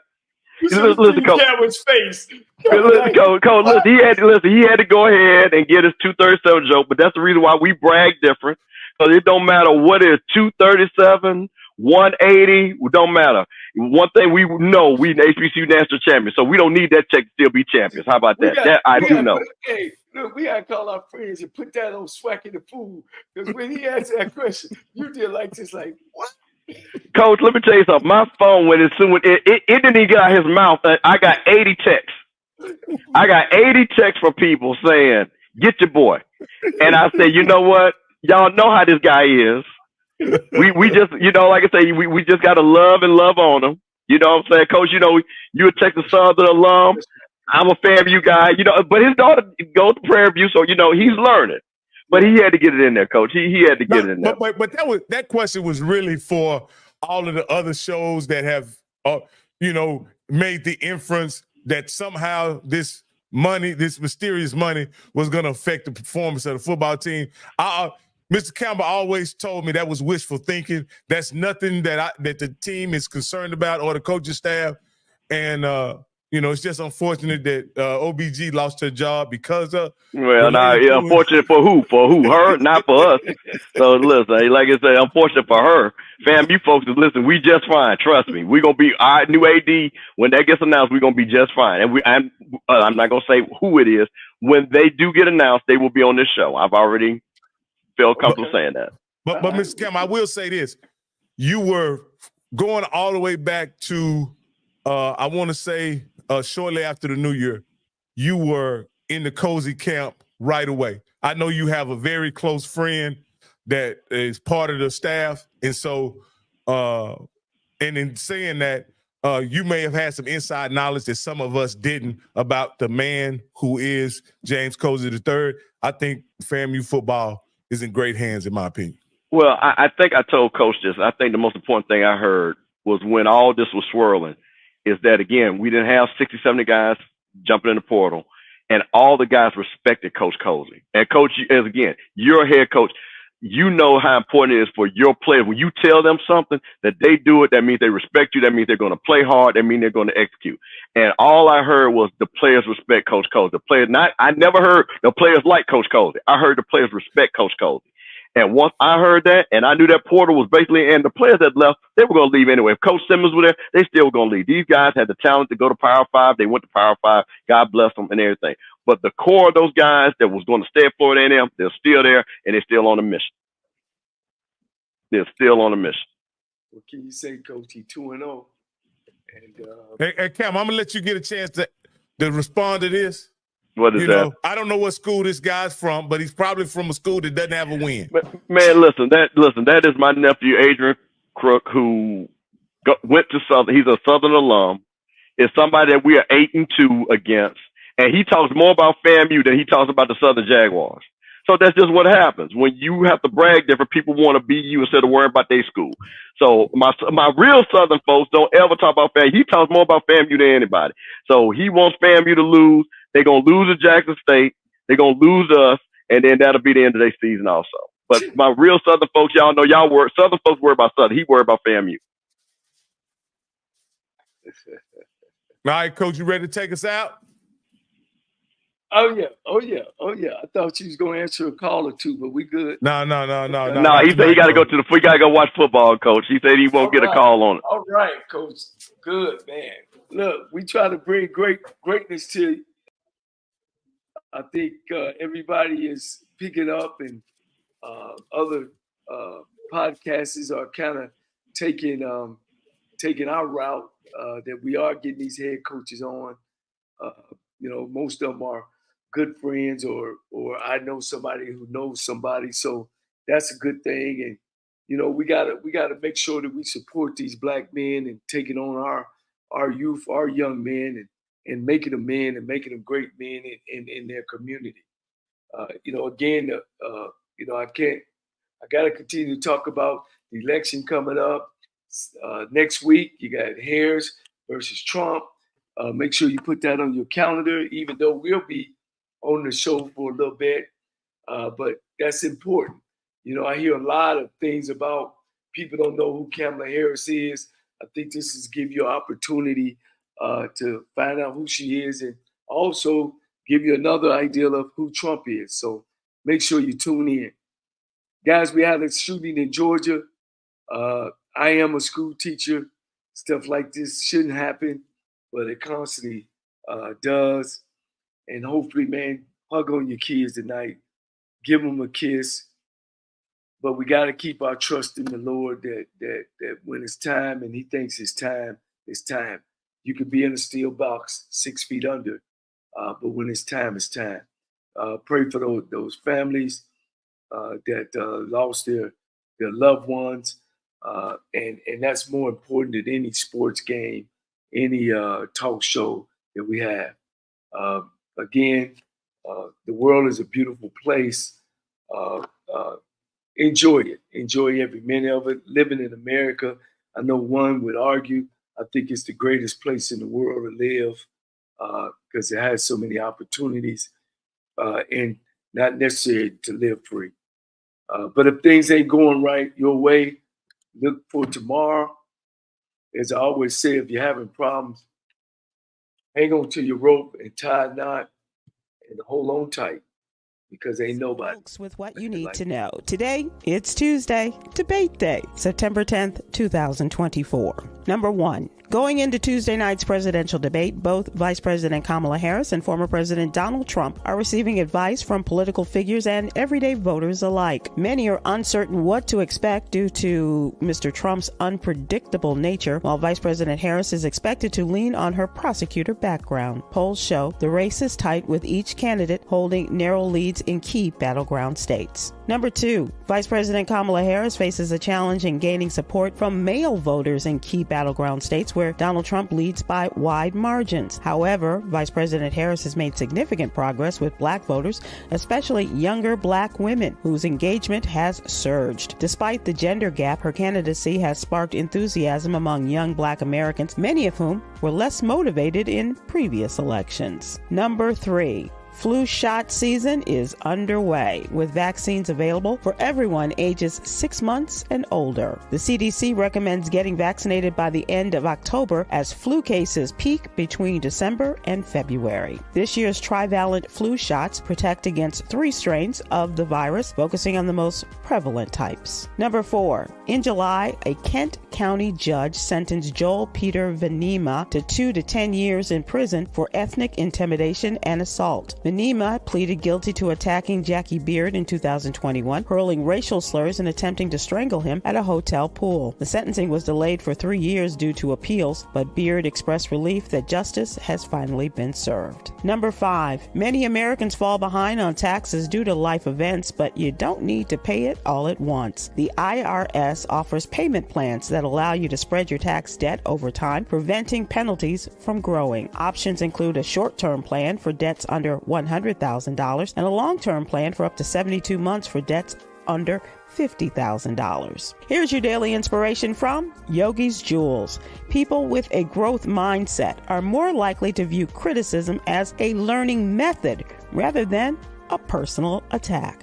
You should Listen, see Coach. Cameron's face. Listen, Coach. Listen. He had to go ahead and get his 237 joke, but that's the reason why we brag different. Because it don't matter what it is, 237, 180, it don't matter. One thing we know, we the HBCU national champions, so we don't need that check to still be champions. How about that? That I do know. Hey, look, we gotta call our friends and put that on Swacking the Fool. Because when he asked that question, you did like this, like, what? Coach, let me tell you something. My phone went as soon as it didn't even get out of his mouth. I got 80 texts. I got 80 texts from people saying, "Get your boy." And I said, you know what? Y'all know how this guy is. We just, like I say, we just got to love on him. You know what I'm saying? Coach, you're a Texas Southern alum. I'm a FAMU guy, but his daughter goes to Prairie View, so, he's learning. But he had to get it in there, Coach. He had to get it in there. But that question was really for all of the other shows that have, made the inference that somehow this mysterious money was going to affect the performance of the football team. Mr. Campbell always told me that was wishful thinking. That's nothing that the team is concerned about or the coaching staff. And, it's just unfortunate that OBG lost her job because of. Well, unfortunate for who? For who? Her? Not for us. So listen, like I said, unfortunate for her. FAMU folks, listen, we just fine. Trust me. We're going to be our new AD. When that gets announced, we're going to be just fine. And I'm not going to say who it is. When they do get announced, they will be on this show. I've already felt comfortable saying that. But Mr. Campbell, I will say this. You were going all the way back to, I want to say, shortly after the New Year, you were in the Colzie camp right away. I know you have a very close friend that is part of the staff. And so, and in saying that, you may have had some inside knowledge that some of us didn't about the man who is James Colzie III. I think FAMU football is in great hands, in my opinion. Well, I think I told Coach this. I think the most important thing I heard was when all this was swirling is that, again, we didn't have 60, 70 guys jumping in the portal, and all the guys respected Coach Colzie. And Coach, as again, you're a head coach. You know how important it is for your players. When you tell them something that they do it, that means they respect you. That means they're going to play hard. That means they're going to execute. And all I heard was the players respect Coach Colzie. The players, I never heard the players like Coach Colzie. I heard the players respect Coach Colzie. And once I heard that, and I knew that portal was basically, and the players that left, they were going to leave anyway. If Coach Simmons was there, they still were going to leave. These guys had the talent to go to Power 5. They went to Power 5. God bless them and everything. But the core of those guys that was going to stay at Florida A&M, they're still there, and they're still on a mission. They're still on a mission. What can you say, Coach? He 2-0. And hey, Cam, I'm going to let you get a chance to respond to this. What is that? I don't know what school this guy's from, but he's probably from a school that doesn't have a win. But, man, listen, that is my nephew, Adrian Crook, who went to Southern. He's a Southern alum. It's somebody that we are 8-2 against. And he talks more about FAMU than he talks about the Southern Jaguars. So that's just what happens. When you have to brag different, people want to be you instead of worrying about their school. So my real Southern folks don't ever talk about FAMU. He talks more about FAMU than anybody. So he wants FAMU to lose. They're going to lose to Jackson State. They're going to lose us. And then that'll be the end of their season also. But my real Southern folks, y'all know Southern folks worry about Southern. He worry about FAMU. All right, Coach, you ready to take us out? Oh yeah. I thought you was gonna answer a call or two, but we good. No. He said he got to go we got to go watch football, Coach. He said he won't get a call on it. All right, Coach. Good, man. Look, we try to bring greatness to you. I think everybody is picking up, and other podcasts are kind of taking our route. That we are getting these head coaches on. Most of them are good friends, or I know somebody who knows somebody, so that's a good thing. And we gotta make sure that we support these black men and taking on our youth, our young men, and making them men and making them great men in their community. Again, I gotta continue to talk about the election coming up next week. You got Harris versus Trump. Make sure you put that on your calendar, even though we'll be on the show for a little bit. But that's important. I hear a lot of things about people don't know who Kamala Harris is. I think this is give you an opportunity to find out who she is and also give you another idea of who Trump is. So make sure you tune in. Guys, we had a shooting in Georgia. I am a school teacher. Stuff like this shouldn't happen, but it constantly does. And hopefully, man, hug on your kids tonight. Give them a kiss. But we got to keep our trust in the Lord that when it's time and he thinks it's time, it's time. You could be in a steel box 6 feet under, but when it's time, it's time. Pray for those families that lost their loved ones. And that's more important than any sports game, any talk show that we have. Again, the world is a beautiful place. Enjoy it. Enjoy every minute of it. Living in America, I know one would argue, I think it's the greatest place in the world to live because it has so many opportunities and not necessarily to live free. But if things ain't going right your way, look for tomorrow. As I always say, if you're having problems, hang on to your rope and tie a knot and hold on tight. Because ain't nobody. With what you need to know. Today, it's Tuesday, Debate Day, September 10th, 2024. Number 1. Going into Tuesday night's presidential debate, both Vice President Kamala Harris and former President Donald Trump are receiving advice from political figures and everyday voters alike. Many are uncertain what to expect due to Mr. Trump's unpredictable nature, while Vice President Harris is expected to lean on her prosecutor background. Polls show the race is tight, with each candidate holding narrow leads in key battleground states. Number 2, Vice President Kamala Harris faces a challenge in gaining support from male voters in key battleground states where Donald Trump leads by wide margins. However, Vice President Harris has made significant progress with black voters, especially younger black women, whose engagement has surged. Despite the gender gap, her candidacy has sparked enthusiasm among young black Americans, many of whom were less motivated in previous elections. Number 3. Flu shot season is underway, with vaccines available for everyone ages 6 months and older. The CDC recommends getting vaccinated by the end of October as flu cases peak between December and February. This year's trivalent flu shots protect against 3 strains of the virus, focusing on the most prevalent types. Number 4. In July, a Kent County judge sentenced Joel Peter Venema to 2 to 10 years in prison for ethnic intimidation and assault. Venema pleaded guilty to attacking Jackie Beard in 2021, hurling racial slurs and attempting to strangle him at a hotel pool. The sentencing was delayed for 3 years due to appeals, but Beard expressed relief that justice has finally been served. Number 5. Many Americans fall behind on taxes due to life events, but you don't need to pay it all at once. The IRS offers payment plans that allow you to spread your tax debt over time, preventing penalties from growing. Options include a short-term plan for debts under $100,000 and a long-term plan for up to 72 months for debts under $50,000. Here's your daily inspiration from Yogi's Jewels. People with a growth mindset are more likely to view criticism as a learning method rather than a personal attack.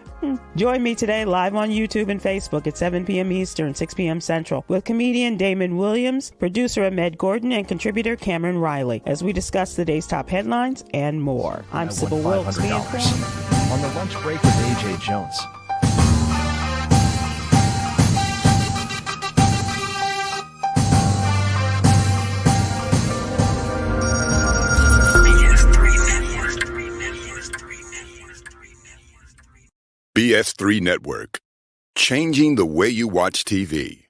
Join me today live on YouTube and Facebook at 7 p.m. Eastern, 6 p.m. Central with comedian Damon Williams, producer Ahmed Gordon, and contributor Cameron Riley as we discuss the day's top headlines and more. I'm Sybil Wilkes. On the lunch break with AJ Jones. BS3 Network, changing the way you watch TV.